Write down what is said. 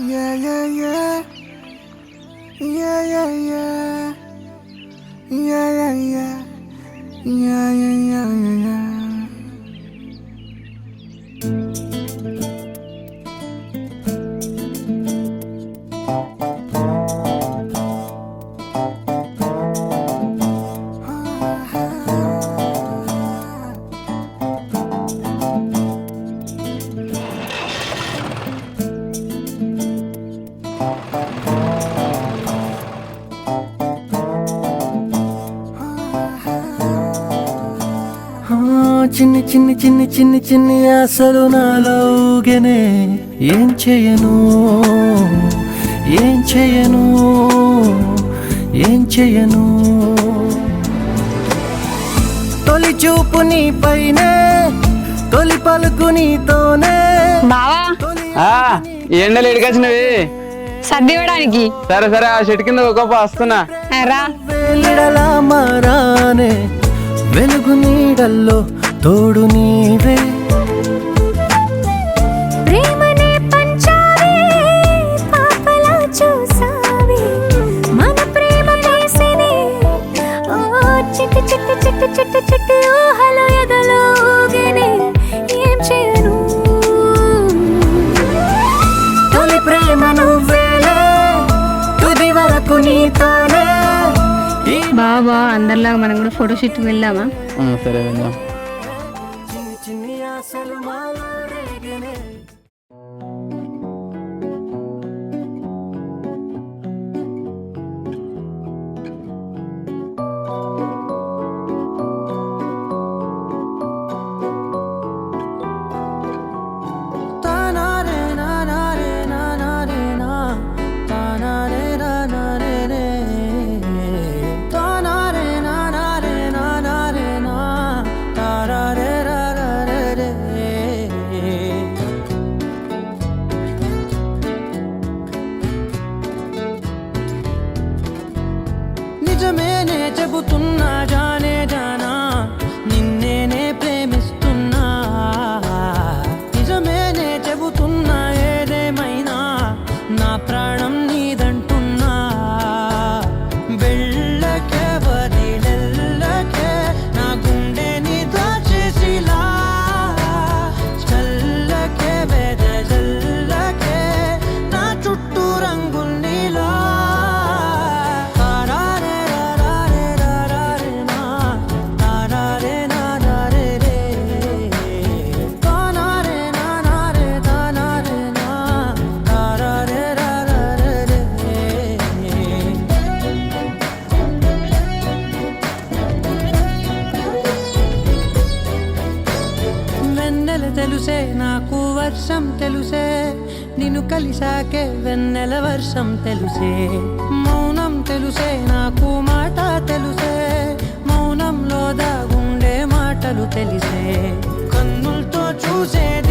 Yeah, yeah, yeah. Yeah, yeah, yeah. Yeah, yeah, yeah. Yeah, yeah, yeah, yeah, yeah. చిన్ని చిన్ని చిన్ని చిన్ని చిన్ని ఆశలు నాలో ఊగెనే ఏం చేయను ఏం చేయను ఏం చేయను తొలి చూపు నీ పైనే తొలి పలుకు నీతోనే బావా ఎండలు ఎడికొచ్చినవి సర్ది ఇవ్వడానికి. సరే సరే ఆ చెట్టు కింద ఒక వస్తున్నా రా. వెలిడలా మారానే వెలుగు నీడల్లో తోడు నీవే ప్రేమనే పంచావే పాపలా చూసావే మన ప్రేమ కేసినే ఓ చిట్టు చిట్టు చిట్టు చిట్టు చిట్టు ఊహలో ఎదలో ఊగెనే ఏం చేయను తొలి ప్రేమ నువ్వేలే తుది వరకు నీతోనే. బాబా అందరిలాగా మనం కూడా ఫోటో షూట్కి వెళ్దామా? సరే వెళ్దాం. చిన్ని చిన్ని ఆశలు మాలో రేగెనే. నిజమేనే చెబుతున్నా జానే జానా నిన్నేనే ప్రేమిస్తున్నా నిజమేనే చెబుతున్నా ఏదేమైనా నా ప్రాణం నీదంటున్నా వెళ్ళకే వదిలెల్లకే నా గుండె నిదా చేసిలా చల్లకే వెదజల్లకే నా చుట్టూ రంగులు నీలా తెలుసే నాకు వర్షం తెలుసే నిన్ను కలిసాకే వెన్నెల వర్షం తెలుసే మౌనం తెలుసే నాకు మాట తెలుసే మౌనంలో దాగుండే మాటలు తెలిసే కన్నులతో చూసేది